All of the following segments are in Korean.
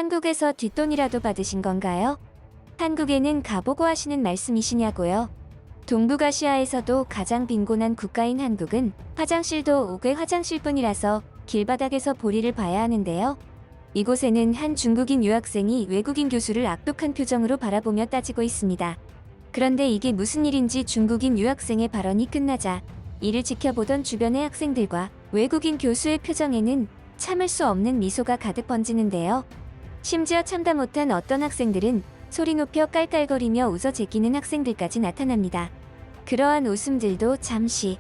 한국에서 뒷돈이라도 받으신 건가요? 한국에는 가보고 하시는 말씀이시냐고요? 동북아시아에서도 가장 빈곤한 국가인 한국은 화장실도 5개 화장실뿐이라서 길바닥에서 볼일을 봐야 하는데요. 이곳에는 한 중국인 유학생이 외국인 교수를 악독한 표정으로 바라보며 따지고 있습니다. 그런데 이게 무슨 일인지 중국인 유학생의 발언이 끝나자 이를 지켜보던 주변의 학생들과 외국인 교수의 표정에는 참을 수 없는 미소가 가득 번지는데요. 심지어 참다 못한 어떤 학생들은 소리 높여 깔깔거리며 웃어 제끼는 학생들까지 나타납니다. 그러한 웃음들도 잠시.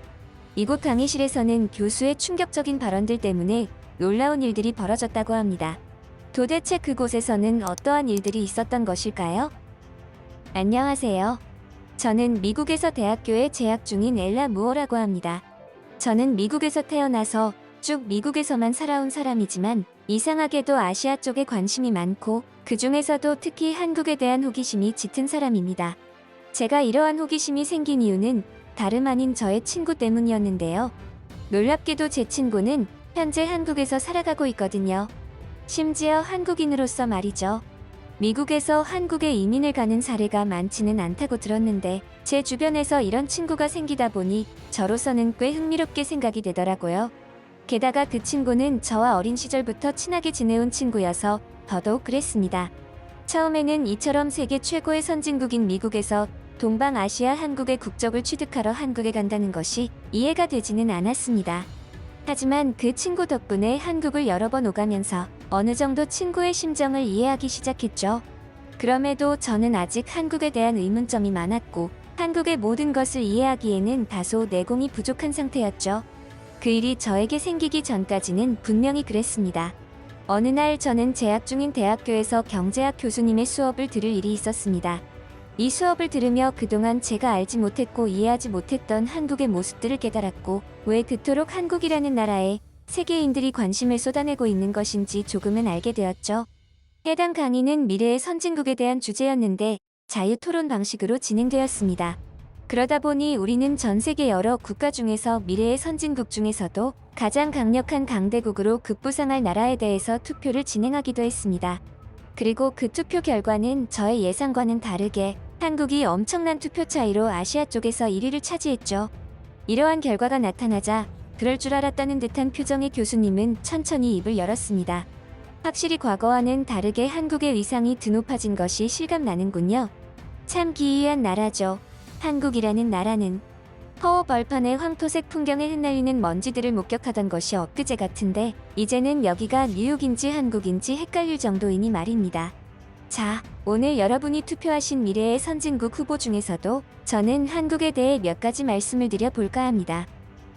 이곳 강의실에서는 교수의 충격적인 발언들 때문에 놀라운 일들이 벌어졌다고 합니다. 도대체 그곳에서는 어떠한 일들이 있었던 것일까요? 안녕하세요. 저는 미국에서 대학교에 재학 중인 엘라 무어라고 합니다. 저는 미국에서 태어나서 쭉 미국에서만 살아온 사람이지만 이상하게도 아시아 쪽에 관심이 많고 그 중에서도 특히 한국에 대한 호기심이 짙은 사람입니다. 제가 이러한 호기심이 생긴 이유는 다름 아닌 저의 친구 때문이었는데요. 놀랍게도 제 친구는 현재 한국에서 살아가고 있거든요. 심지어 한국인으로서 말이죠. 미국에서 한국에 이민을 가는 사례가 많지는 않다고 들었는데 제 주변에서 이런 친구가 생기다 보니 저로서는 꽤 흥미롭게 생각이 되더라고요. 게다가 그 친구는 저와 어린 시절부터 친하게 지내온 친구여서 더더욱 그랬습니다. 처음에는 이처럼 세계 최고의 선진국인 미국에서 동방아시아 한국의 국적을 취득하러 한국에 간다는 것이 이해가 되지는 않았습니다. 하지만 그 친구 덕분에 한국을 여러 번 오가면서 어느 정도 친구의 심정을 이해하기 시작했죠. 그럼에도 저는 아직 한국에 대한 의문점이 많았고 한국의 모든 것을 이해하기에는 다소 내공이 부족한 상태였죠. 그 일이 저에게 생기기 전까지는 분명히 그랬습니다. 어느 날 저는 재학 중인 대학교에서 경제학 교수님의 수업을 들을 일이 있었습니다. 이 수업을 들으며 그동안 제가 알지 못했고 이해하지 못했던 한국의 모습들을 깨달았고 왜 그토록 한국이라는 나라에 세계인들이 관심을 쏟아내고 있는 것인지 조금은 알게 되었죠. 해당 강의는 미래의 선진국에 대한 주제였는데 자유 토론 방식으로 진행되었습니다. 그러다 보니 우리는 전 세계 여러 국가 중에서 미래의 선진국 중에서도 가장 강력한 강대국으로 급부상할 나라에 대해서 투표를 진행하기도 했습니다. 그리고 그 투표 결과는 저의 예상과는 다르게 한국이 엄청난 투표 차이로 아시아 쪽에서 1위를 차지했죠. 이러한 결과가 나타나자 그럴 줄 알았다는 듯한 표정의 교수님은 천천히 입을 열었습니다. 확실히 과거와는 다르게 한국의 위상이 드높아진 것이 실감나는군요. 참 기이한 나라죠. 한국이라는 나라는. 허허 벌판의 황토색 풍경에 흩날리는 먼지들을 목격하던 것이 엊그제 같은데 이제는 여기가 뉴욕인지 한국인지 헷갈릴 정도이니 말입니다. 자, 오늘 여러분이 투표하신 미래의 선진국 후보 중에서도 저는 한국에 대해 몇 가지 말씀을 드려 볼까 합니다.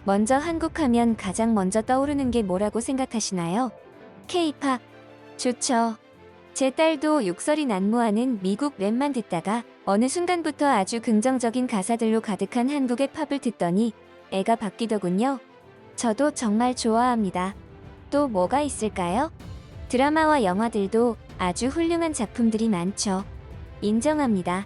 먼저 한국 하면 가장 먼저 떠오르는 게 뭐라고 생각하시나요? K-팝. 좋죠. 제 딸도 욕설이 난무하는 미국 랩만 듣다가 어느 순간부터 아주 긍정적인 가사들로 가득한 한국의 팝을 듣더니 애가 바뀌더군요. 저도 정말 좋아합니다. 또 뭐가 있을까요? 드라마와 영화들도 아주 훌륭한 작품들이 많죠. 인정합니다.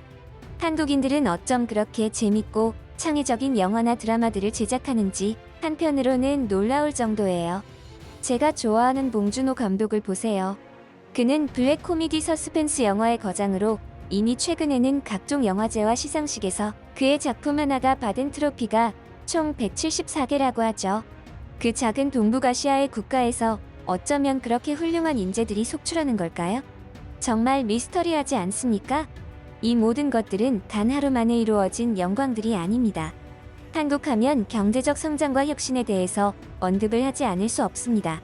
한국인들은 어쩜 그렇게 재밌고 창의적인 영화나 드라마들을 제작하는지 한편으로는 놀라울 정도예요. 제가 좋아하는 봉준호 감독을 보세요. 그는 블랙 코미디 서스펜스 영화의 거장으로 이미 최근에는 각종 영화제와 시상식에서 그의 작품 하나가 받은 트로피가 총 174개라고 하죠. 그 작은 동북아시아의 국가에서 어쩌면 그렇게 훌륭한 인재들이 속출하는 걸까요? 정말 미스터리하지 않습니까? 이 모든 것들은 단 하루 만에 이루어진 영광들이 아닙니다. 한국하면 경제적 성장과 혁신에 대해서 언급을 하지 않을 수 없습니다.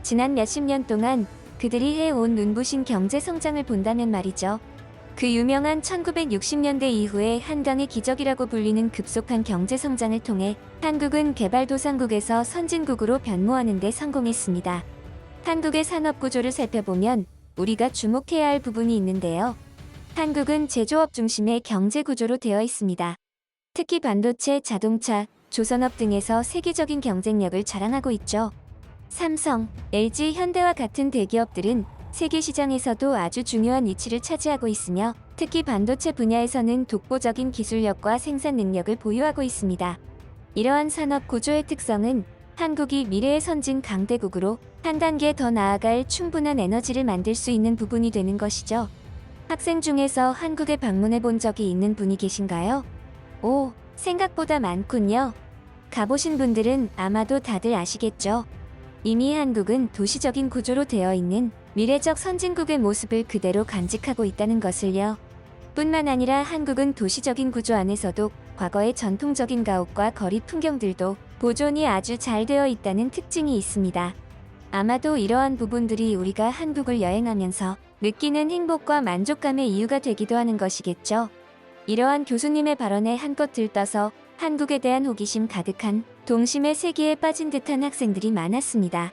지난 몇십 년 동안 그들이 해온 눈부신 경제 성장을 본다면 말이죠. 그 유명한 1960년대 이후에 한강의 기적이라고 불리는 급속한 경제 성장을 통해 한국은 개발도상국에서 선진국으로 변모하는 데 성공했습니다. 한국의 산업 구조를 살펴보면 우리가 주목해야 할 부분이 있는데요. 한국은 제조업 중심의 경제 구조로 되어 있습니다. 특히 반도체, 자동차, 조선업 등에서 세계적인 경쟁력을 자랑하고 있죠. 삼성, LG, 현대와 같은 대기업들은 세계 시장에서도 아주 중요한 위치를 차지하고 있으며 특히 반도체 분야에서는 독보적인 기술력과 생산 능력을 보유하고 있습니다. 이러한 산업 구조의 특성은 한국이 미래의 선진 강대국으로 한 단계 더 나아갈 충분한 에너지를 만들 수 있는 부분이 되는 것이죠. 학생 중에서 한국에 방문해 본 적이 있는 분이 계신가요? 오, 생각보다 많군요. 가보신 분들은 아마도 다들 아시겠죠. 이미 한국은 도시적인 구조로 되어 있는 미래적 선진국의 모습을 그대로 간직하고 있다는 것을요. 뿐만 아니라 한국은 도시적인 구조 안에서도 과거의 전통적인 가옥과 거리 풍경들도 보존이 아주 잘 되어 있다는 특징이 있습니다. 아마도 이러한 부분들이 우리가 한국을 여행하면서 느끼는 행복과 만족감의 이유가 되기도 하는 것이겠죠. 이러한 교수님의 발언에 한껏 들떠서 한국에 대한 호기심 가득한 동심의 세계에 빠진 듯한 학생들이 많았습니다.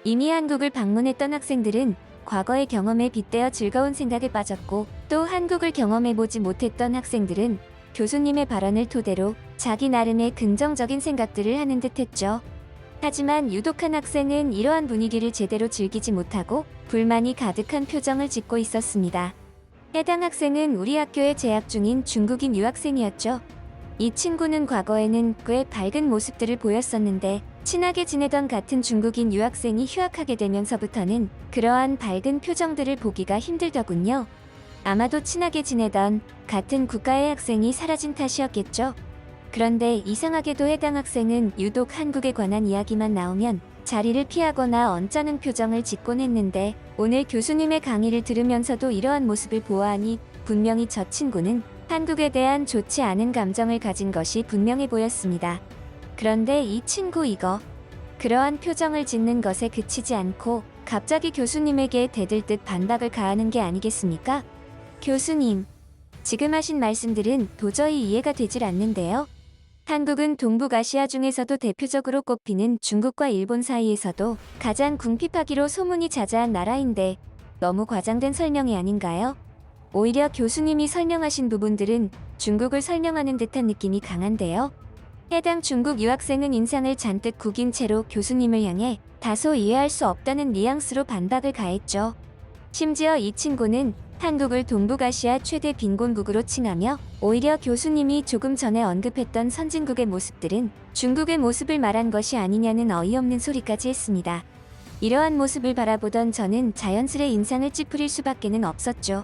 이미 한국을 방문했던 학생들은 과거의 경험에 빗대어 즐거운 생각에 빠졌고, 또 한국을 경험해보지 못했던 학생들은 교수님의 발언을 토대로 자기 나름의 긍정적인 생각들을 하는 듯했죠. 하지만 유독 한 학생은 이러한 분위기를 제대로 즐기지 못하고 불만이 가득한 표정을 짓고 있었습니다. 해당 학생은 우리 학교에 재학 중인 중국인 유학생이었죠. 이 친구는 과거에는 꽤 밝은 모습들을 보였었는데 친하게 지내던 같은 중국인 유학생이 휴학하게 되면서부터는 그러한 밝은 표정들을 보기가 힘들더군요. 아마도 친하게 지내던 같은 국가의 학생이 사라진 탓이었겠죠. 그런데 이상하게도 해당 학생은 유독 한국에 관한 이야기만 나오면 자리를 피하거나 언짢은 표정을 짓곤 했는데, 오늘 교수님의 강의를 들으면서도 이러한 모습을 보아하니 분명히 저 친구는 한국에 대한 좋지 않은 감정을 가진 것이 분명해 보였습니다. 그런데 이 친구 그러한 표정을 짓는 것에 그치지 않고 갑자기 교수님에게 대들듯 반박을 가하는 게 아니겠습니까? 교수님, 지금 하신 말씀들은 도저히 이해가 되질 않는데요. 한국은 동북아시아 중에서도 대표적으로 꼽히는 중국과 일본 사이에서도 가장 궁핍하기로 소문이 자자한 나라인데 너무 과장된 설명이 아닌가요? 오히려 교수님이 설명하신 부분들은 중국을 설명하는 듯한 느낌이 강한데요. 해당 중국 유학생은 인상을 잔뜩 구긴 채로 교수님을 향해 다소 이해할 수 없다는 뉘앙스로 반박을 가했죠. 심지어 이 친구는 한국을 동북아시아 최대 빈곤국으로 칭하며 오히려 교수님이 조금 전에 언급했던 선진국의 모습들은 중국의 모습을 말한 것이 아니냐는 어이없는 소리까지 했습니다. 이러한 모습을 바라보던 저는 자연스레 인상을 찌푸릴 수밖에는 없었죠.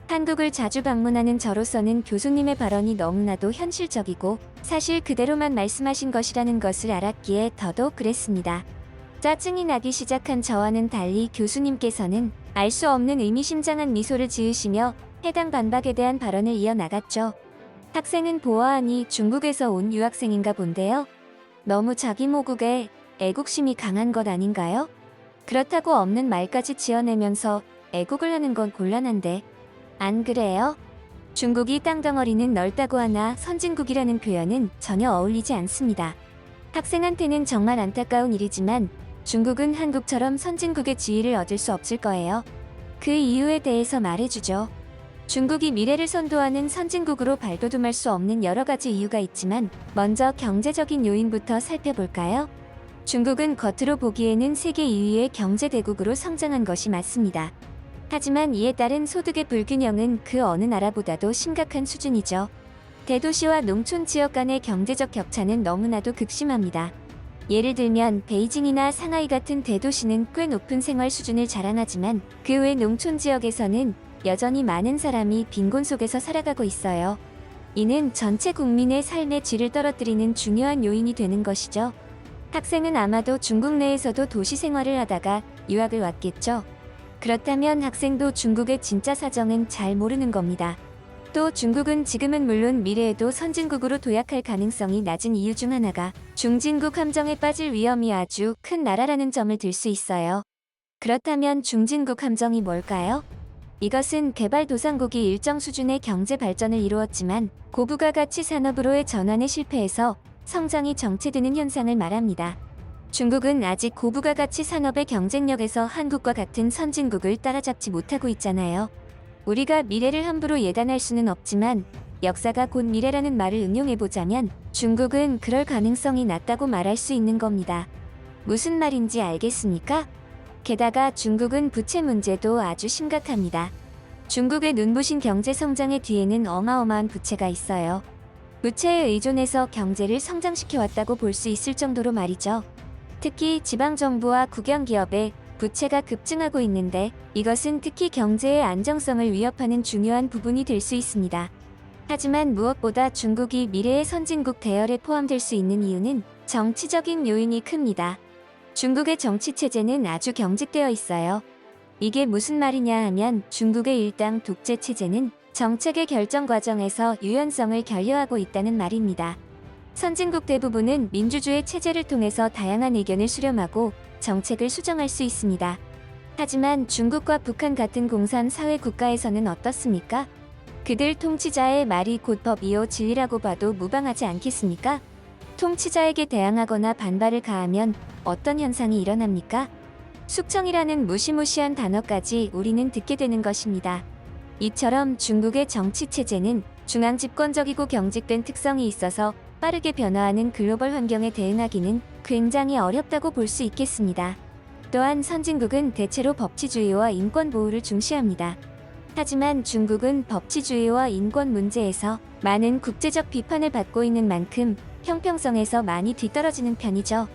한국을 자주 방문하는 저로서는 교수님의 발언이 너무나도 현실적이고 사실 그대로만 말씀하신 것이라는 것을 알았기에 더더욱 그랬습니다. 짜증이 나기 시작한 저와는 달리 교수님께서는 알 수 없는 의미심장한 미소를 지으시며 해당 반박에 대한 발언을 이어나갔죠. 학생은 보아하니 중국에서 온 유학생인가 본데요. 너무 자기 모국에 애국심이 강한 것 아닌가요? 그렇다고 없는 말까지 지어내면서 애국을 하는 건 곤란한데, 안 그래요? 중국이 땅덩어리는 넓다고 하나 선진국이라는 표현은 전혀 어울리지 않습니다. 학생한테는 정말 안타까운 일이지만 중국은 한국처럼 선진국의 지위를 얻을 수 없을 거예요. 그 이유에 대해서 말해주죠. 중국이 미래를 선도하는 선진국으로 발돋움할 수 없는 여러 가지 이유가 있지만 먼저 경제적인 요인부터 살펴볼까요? 중국은 겉으로 보기에는 세계 2위의 경제대국으로 성장한 것이 맞습니다. 하지만 이에 따른 소득의 불균형은 그 어느 나라보다도 심각한 수준이죠. 대도시와 농촌 지역 간의 경제적 격차는 너무나도 극심합니다. 예를 들면 베이징이나 상하이 같은 대도시는 꽤 높은 생활 수준을 자랑하지만 그 외 농촌 지역에서는 여전히 많은 사람이 빈곤 속에서 살아가고 있어요. 이는 전체 국민의 삶의 질을 떨어뜨리는 중요한 요인이 되는 것이죠. 학생은 아마도 중국 내에서도 도시 생활을 하다가 유학을 왔겠죠. 그렇다면 학생도 중국의 진짜 사정은 잘 모르는 겁니다. 또 중국은 지금은 물론 미래에도 선진국으로 도약할 가능성이 낮은 이유 중 하나가 중진국 함정에 빠질 위험이 아주 큰 나라라는 점을 들 수 있어요. 그렇다면 중진국 함정이 뭘까요? 이것은 개발도상국이 일정 수준의 경제 발전을 이루었지만 고부가 가치 산업으로의 전환에 실패해서 성장이 정체되는 현상을 말합니다. 중국은 아직 고부가 가치 산업의 경쟁력에서 한국과 같은 선진국을 따라잡지 못하고 있잖아요. 우리가 미래를 함부로 예단할 수는 없지만 역사가 곧 미래라는 말을 응용해보자면 중국은 그럴 가능성이 낮다고 말할 수 있는 겁니다. 무슨 말인지 알겠습니까? 게다가 중국은 부채 문제도 아주 심각합니다. 중국의 눈부신 경제 성장의 뒤에는 어마어마한 부채가 있어요. 부채에 의존해서 경제를 성장시켜왔다고 볼 수 있을 정도로 말이죠. 특히 지방정부와 국영기업의 부채가 급증하고 있는데 이것은 특히 경제의 안정성을 위협하는 중요한 부분이 될 수 있습니다. 하지만 무엇보다 중국이 미래의 선진국 대열에 포함될 수 있는 이유는 정치적인 요인이 큽니다. 중국의 정치 체제는 아주 경직되어 있어요. 이게 무슨 말이냐 하면 중국의 일당 독재 체제는 정책의 결정 과정에서 유연성을 결여하고 있다는 말입니다. 선진국 대부분은 민주주의 체제를 통해서 다양한 의견을 수렴하고 정책을 수정할 수 있습니다. 하지만 중국과 북한 같은 공산 사회 국가에서는 어떻습니까? 그들 통치자의 말이 곧 법이요 진리라고 봐도 무방하지 않겠습니까? 통치자에게 대항하거나 반발을 가하면 어떤 현상이 일어납니까? 숙청이라는 무시무시한 단어까지 우리는 듣게 되는 것입니다. 이처럼 중국의 정치 체제는 중앙 집권적이고 경직된 특성이 있어서 빠르게 변화하는 글로벌 환경에 대응하기는 굉장히 어렵다고 볼 수 있겠습니다. 또한 선진국은 대체로 법치주의와 인권 보호를 중시합니다. 하지만 중국은 법치주의와 인권 문제에서 많은 국제적 비판을 받고 있는 만큼 형평성에서 많이 뒤떨어지는 편이죠.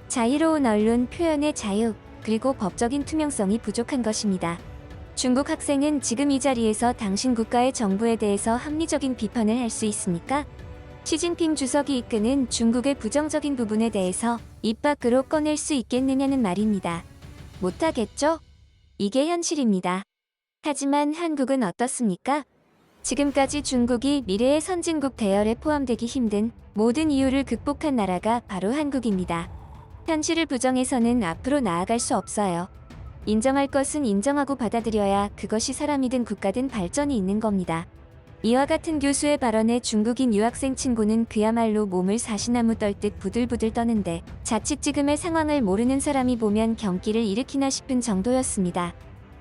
자유로운 언론 표현의 자유, 그리고 법적인 투명성이 부족한 것입니다. 중국 학생은 지금 이 자리에서 당신 국가의 정부에 대해서 합리적인 비판을 할 수 있습니까? 시진핑 주석이 이끄는 중국의 부정적인 부분에 대해서 입 밖으로 꺼낼 수 있겠느냐는 말입니다. 못하겠죠? 이게 현실입니다. 하지만 한국은 어떻습니까? 지금까지 중국이 미래의 선진국 대열에 포함되기 힘든 모든 이유를 극복한 나라가 바로 한국입니다. 현실을 부정해서는 앞으로 나아갈 수 없어요. 인정할 것은 인정하고 받아들여야 그것이 사람이든 국가든 발전이 있는 겁니다. 이와 같은 교수의 발언에 중국인 유학생 친구는 그야말로 몸을 사시나무 떨듯 부들부들 떠는데 자칫 지금의 상황을 모르는 사람이 보면 경기를 일으키나 싶은 정도였습니다.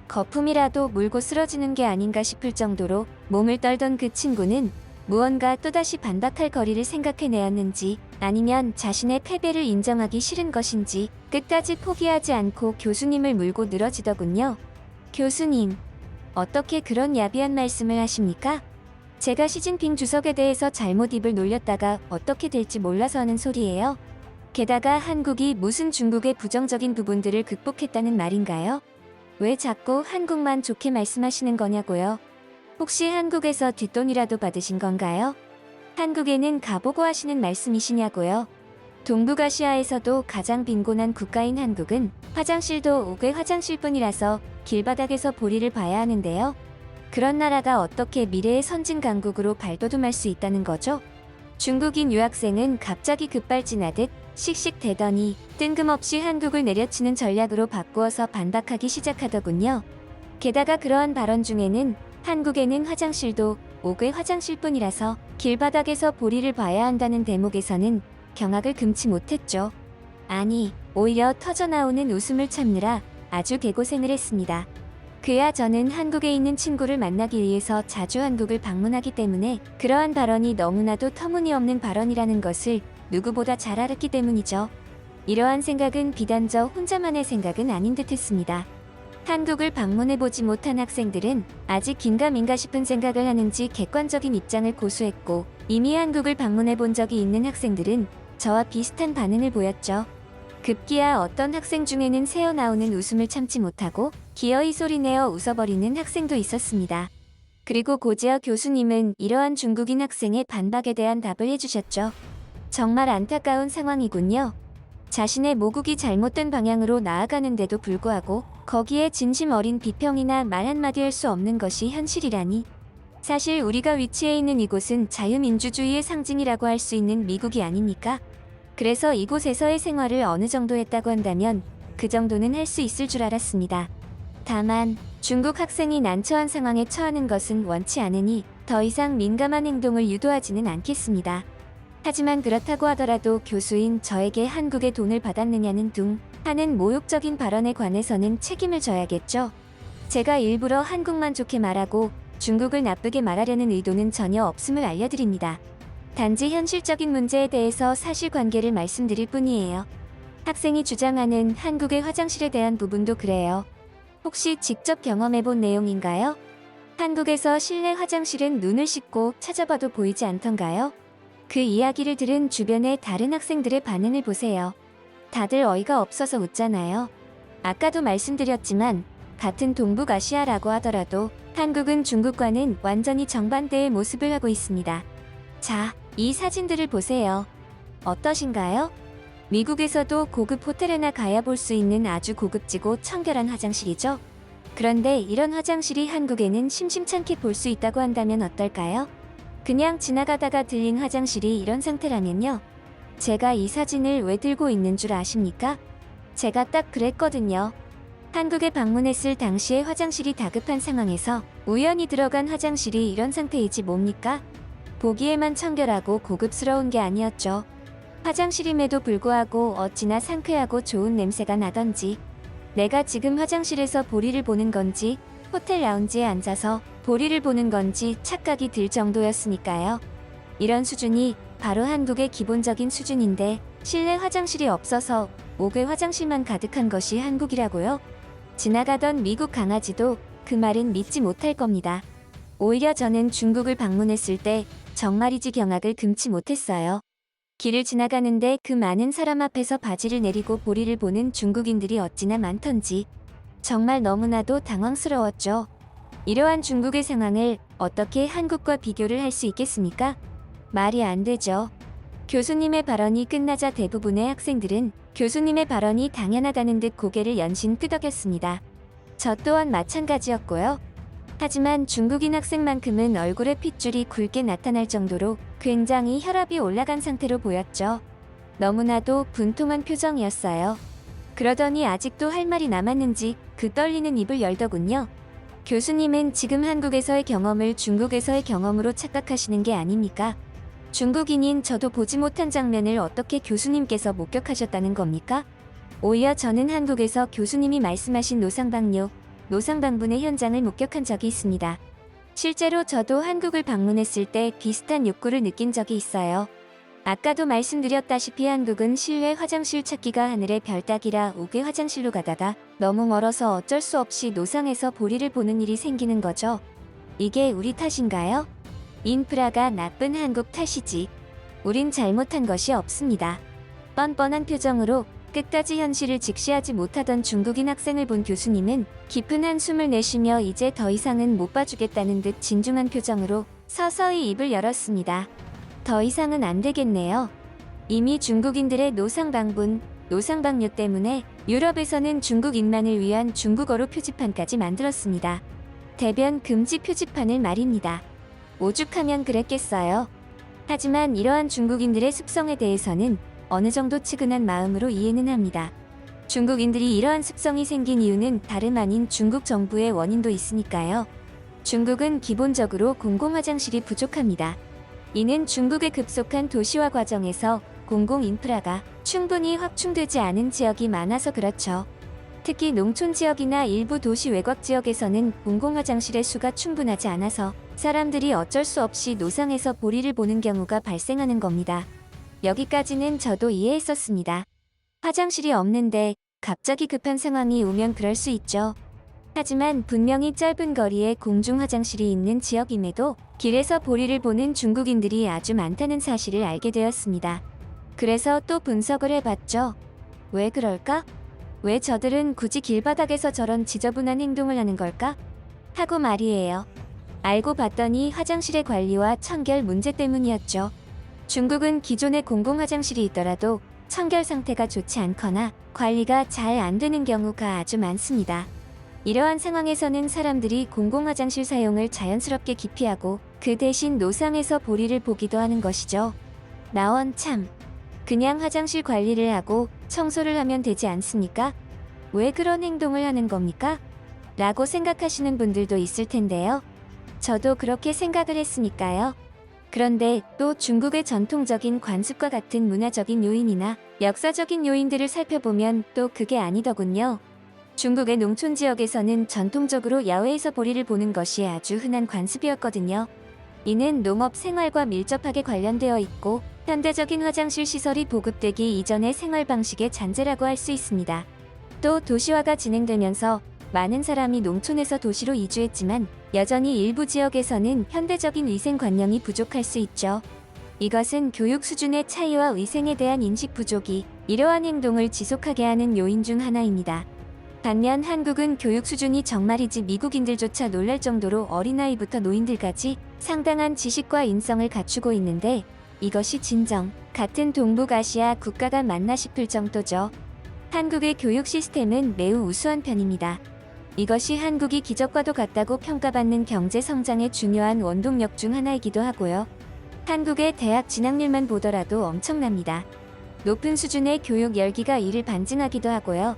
거품이라도 물고 쓰러지는 게 아닌가 싶을 정도로 몸을 떨던 그 친구는 무언가 또다시 반박할 거리를 생각해내었는지 아니면 자신의 패배를 인정하기 싫은 것인지 끝까지 포기하지 않고 교수님을 물고 늘어지더군요. 교수님, 어떻게 그런 야비한 말씀을 하십니까? 제가 시진핑 주석에 대해서 잘못 입을 놀렸다가 어떻게 될지 몰라서 하는 소리예요. 게다가 한국이 무슨 중국의 부정적인 부분들을 극복했다는 말인가요? 왜 자꾸 한국만 좋게 말씀하시는 거냐고요? 혹시 한국에서 뒷돈이라도 받으신 건가요? 한국에는 가보고 하시는 말씀이시냐고요? 동북아시아에서도 가장 빈곤한 국가인 한국은 화장실도 5개 화장실뿐이라서 길바닥에서 보리를 봐야 하는데요. 그런 나라가 어떻게 미래의 선진 강국으로 발돋움할 수 있다는 거죠? 중국인 유학생은 갑자기 급발진하듯 씩씩대더니 뜬금없이 한국을 내려치는 전략으로 바꾸어서 반박하기 시작하더군요. 게다가 그러한 발언 중에는 한국에는 화장실도 5개 화장실뿐이라서 길바닥에서 보리를 봐야 한다는 대목에서는 경악을 금치 못했죠. 아니, 오히려 터져나오는 웃음을 참느라 아주 개고생을 했습니다. 그야 저는 한국에 있는 친구를 만나기 위해서 자주 한국을 방문하기 때문에 그러한 발언이 너무나도 터무니없는 발언이라는 것을 누구보다 잘 알았기 때문이죠. 이러한 생각은 비단 저 혼자만의 생각은 아닌 듯 했습니다. 한국을 방문해보지 못한 학생들은 아직 긴가민가 싶은 생각을 하는지 객관적인 입장을 고수했고 이미 한국을 방문해본 적이 있는 학생들은 저와 비슷한 반응을 보였죠. 급기야 어떤 학생 중에는 새어나오는 웃음을 참지 못하고 기어이 소리내어 웃어버리는 학생도 있었습니다. 그리고 고지어 교수님은 이러한 중국인 학생의 반박에 대한 답을 해주셨죠. 정말 안타까운 상황이군요. 자신의 모국이 잘못된 방향으로 나아가는데도 불구하고 거기에 진심 어린 비평이나 말 한마디 할 수 없는 것이 현실이라니. 사실 우리가 위치해 있는 이곳은 자유민주주의의 상징이라고 할 수 있는 미국이 아닙니까? 그래서 이곳에서의 생활을 어느 정도 했다고 한다면 그 정도는 할 수 있을 줄 알았습니다. 다만 중국 학생이 난처한 상황에 처하는 것은 원치 않으니 더 이상 민감한 행동을 유도하지는 않겠습니다. 하지만 그렇다고 하더라도 교수인 저에게 한국에 돈을 받았느냐는 둥 하는 모욕적인 발언에 관해서는 책임을 져야겠죠. 제가 일부러 한국만 좋게 말하고 중국을 나쁘게 말하려는 의도는 전혀 없음을 알려드립니다. 단지 현실적인 문제에 대해서 사실관계를 말씀드릴 뿐이에요. 학생이 주장하는 한국의 화장실에 대한 부분도 그래요. 혹시 직접 경험해본 내용인가요? 한국에서 실내 화장실은 눈을 씻고 찾아봐도 보이지 않던가요? 그 이야기를 들은 주변의 다른 학생들의 반응을 보세요. 다들 어이가 없어서 웃잖아요. 아까도 말씀드렸지만 같은 동북아시아라고 하더라도 한국은 중국과는 완전히 정반대의 모습을 하고 있습니다. 자, 이 사진들을 보세요. 어떠신가요? 미국에서도 고급 호텔에나 가야 볼 수 있는 아주 고급지고 청결한 화장실이죠. 그런데 이런 화장실이 한국에는 심심찮게 볼 수 있다고 한다면 어떨까요? 그냥 지나가다가 들린 화장실이 이런 상태라면요. 제가 이 사진을 왜 들고 있는 줄 아십니까? 제가 딱 그랬거든요. 한국에 방문했을 당시에 화장실이 다급한 상황에서 우연히 들어간 화장실이 이런 상태이지 뭡니까? 보기에만 청결하고 고급스러운 게 아니었죠. 화장실임에도 불구하고 어찌나 상쾌하고 좋은 냄새가 나던지, 내가 지금 화장실에서 볼일을 보는 건지 호텔 라운지에 앉아서 볼일을 보는 건지 착각이 들 정도였으니까요. 이런 수준이 바로 한국의 기본적인 수준인데 실내 화장실이 없어서 옥외 화장실만 가득한 것이 한국이라고요? 지나가던 미국 강아지도 그 말은 믿지 못할 겁니다. 오히려 저는 중국을 방문했을 때 정말이지 경악을 금치 못했어요. 길을 지나가는데 그 많은 사람 앞에서 바지를 내리고 볼일을 보는 중국인들이 어찌나 많던지 정말 너무나도 당황스러웠죠. 이러한 중국의 상황을 어떻게 한국과 비교를 할 수 있겠습니까? 말이 안 되죠. 교수님의 발언이 끝나자 대부분의 학생들은 교수님의 발언이 당연하다는 듯 고개를 연신 끄덕였습니다. 저 또한 마찬가지였고요. 하지만 중국인 학생만큼은 얼굴에 핏줄이 굵게 나타날 정도로 굉장히 혈압이 올라간 상태로 보였죠. 너무나도 분통한 표정이었어요. 그러더니 아직도 할 말이 남았는지 그 떨리는 입을 열더군요. 교수님은 지금 한국에서의 경험을 중국에서의 경험으로 착각하시는 게 아닙니까? 중국인인 저도 보지 못한 장면을 어떻게 교수님께서 목격하셨다는 겁니까? 오히려 저는 한국에서 교수님이 말씀하신 노상방분의 현장을 목격한 적이 있습니다. 실제로 저도 한국을 방문했을 때 비슷한 욕구를 느낀 적이 있어요. 아까도 말씀드렸다시피 한국은 실외 화장실 찾기가 하늘의 별 따기라 옥외 화장실로 가다가 너무 멀어서 어쩔 수 없이 노상에서 볼일을 보는 일이 생기는 거죠. 이게 우리 탓인가요? 인프라가 나쁜 한국 탓이지. 우린 잘못한 것이 없습니다. 뻔뻔한 표정으로 끝까지 현실을 직시하지 못하던 중국인 학생을 본 교수님은 깊은 한숨을 내쉬며 이제 더 이상은 못 봐주겠다는 듯 진중한 표정으로 서서히 입을 열었습니다. 더 이상은 안 되겠네요. 이미 중국인들의 노상방뇨 때문에 유럽에서는 중국인만을 위한 중국어로 표지판까지 만들었습니다. 대변 금지 표지판을 말입니다. 오죽하면 그랬겠어요. 하지만 이러한 중국인들의 습성에 대해서는 어느 정도 측은한 마음으로 이해는 합니다. 중국인들이 이러한 습성이 생긴 이유는 다름 아닌 중국 정부의 원인도 있으니까요. 중국은 기본적으로 공공화장실이 부족합니다. 이는 중국의 급속한 도시화 과정에서 공공 인프라가 충분히 확충되지 않은 지역이 많아서 그렇죠. 특히 농촌 지역이나 일부 도시 외곽 지역에서는 공공화장실의 수가 충분하지 않아서 사람들이 어쩔 수 없이 노상에서 볼일을 보는 경우가 발생하는 겁니다. 여기까지는 저도 이해했었습니다. 화장실이 없는데 갑자기 급한 상황이 오면 그럴 수 있죠. 하지만 분명히 짧은 거리에 공중 화장실이 있는 지역임에도 길에서 볼일을 보는 중국인들이 아주 많다는 사실을 알게 되었습니다. 그래서 또 분석을 해봤죠. 왜 그럴까? 왜 저들은 굳이 길바닥에서 저런 지저분한 행동을 하는 걸까? 하고 말이에요. 알고 봤더니 화장실의 관리와 청결 문제 때문이었죠. 중국은 기존에 공공화장실이 있더라도 청결 상태가 좋지 않거나 관리가 잘 안 되는 경우가 아주 많습니다. 이러한 상황에서는 사람들이 공공화장실 사용을 자연스럽게 기피하고 그 대신 노상에서 볼일을 보기도 하는 것이죠. 나원 참. 그냥 화장실 관리를 하고 청소를 하면 되지 않습니까? 왜 그런 행동을 하는 겁니까? 라고 생각하시는 분들도 있을 텐데요. 저도 그렇게 생각을 했으니까요. 그런데 또 중국의 전통적인 관습과 같은 문화적인 요인이나 역사적인 요인들을 살펴보면 또 그게 아니더군요. 중국의 농촌 지역에서는 전통적으로 야외에서 볼일을 보는 것이 아주 흔한 관습이었거든요. 이는 농업 생활과 밀접하게 관련되어 있고 현대적인 화장실 시설이 보급되기 이전의 생활 방식의 잔재라고 할 수 있습니다. 또 도시화가 진행되면서 많은 사람이 농촌에서 도시로 이주했지만 여전히 일부 지역에서는 현대적인 위생관념이 부족할 수 있죠. 이것은 교육 수준의 차이와 위생에 대한 인식 부족이 이러한 행동을 지속하게 하는 요인 중 하나입니다. 반면 한국은 교육 수준이 정말이지 미국인들조차 놀랄 정도로 어린아이부터 노인들까지 상당한 지식과 인성을 갖추고 있는데 이것이 진정 같은 동북아시아 국가가 맞나 싶을 정도죠. 한국의 교육 시스템은 매우 우수한 편입니다. 이것이 한국이 기적과도 같다고 평가받는 경제 성장의 중요한 원동력 중 하나이기도 하고요. 한국의 대학 진학률만 보더라도 엄청납니다. 높은 수준의 교육 열기가 이를 반증하기도 하고요.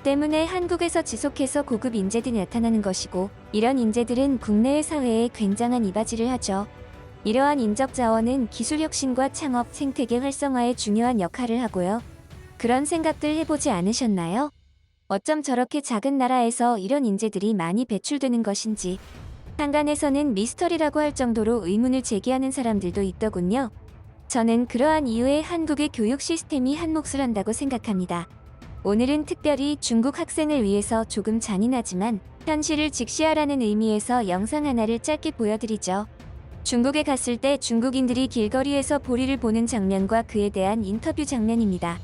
때문에 한국에서 지속해서 고급 인재들이 나타나는 것이고 이런 인재들은 국내의 사회에 굉장한 이바지를 하죠. 이러한 인적 자원은 기술 혁신과 창업, 생태계 활성화에 중요한 역할을 하고요. 그런 생각들 해보지 않으셨나요? 어쩜 저렇게 작은 나라에서 이런 인재들이 많이 배출되는 것인지 한간에서는 미스터리라고 할 정도로 의문을 제기하는 사람들도 있더군요. 저는 그러한 이유에 한국의 교육 시스템이 한몫을 한다고 생각합니다. 오늘은 특별히 중국 학생을 위해서 조금 잔인하지만 현실을 직시하라는 의미에서 영상 하나를 짧게 보여드리죠. 중국에 갔을 때 중국인들이 길거리에서 보리를 보는 장면과 그에 대한 인터뷰 장면입니다.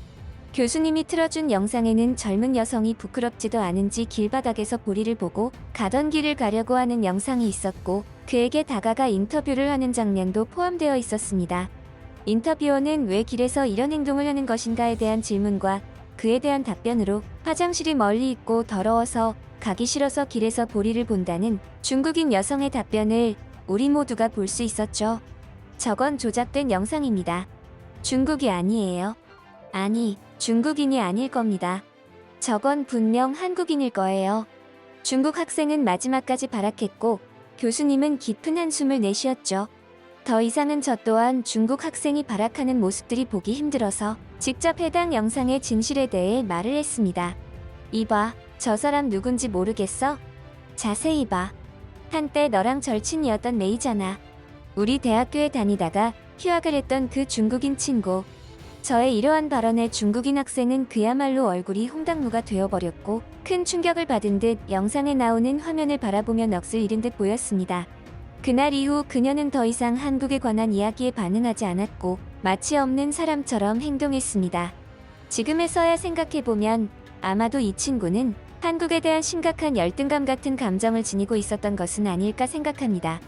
교수님이 틀어준 영상에는 젊은 여성이 부끄럽지도 않은지 길바닥에서 보리를 보고 가던 길을 가려고 하는 영상이 있었고 그에게 다가가 인터뷰를 하는 장면도 포함되어 있었습니다. 인터뷰어는 왜 길에서 이런 행동을 하는 것인가에 대한 질문과 그에 대한 답변으로 화장실이 멀리 있고 더러워서 가기 싫어서 길에서 보리를 본다는 중국인 여성의 답변을 우리 모두가 볼 수 있었죠. 저건 조작된 영상입니다. 중국이 아니에요. 아니, 중국인이 아닐 겁니다. 저건 분명 한국인일 거예요. 중국 학생은 마지막까지 발악했고 교수님은 깊은 한숨을 내쉬었죠. 더 이상은 저 또한 중국 학생이 발악하는 모습들이 보기 힘들어서 직접 해당 영상의 진실에 대해 말을 했습니다. 이봐, 저 사람 누군지 모르겠어? 자세히 봐. 한때 너랑 절친이었던 메이잖아. 우리 대학교에 다니다가 휴학을 했던 그 중국인 친구. 저의 이러한 발언에 중국인 학생은 그야말로 얼굴이 홍당무가 되어버렸고 큰 충격을 받은 듯 영상에 나오는 화면을 바라보며 넋을 잃은 듯 보였습니다. 그날 이후 그녀는 더 이상 한국에 관한 이야기에 반응하지 않았고 마치 없는 사람처럼 행동했습니다. 지금에서야 생각해보면 아마도 이 친구는 한국에 대한 심각한 열등감 같은 감정을 지니고 있었던 것은 아닐까 생각합니다.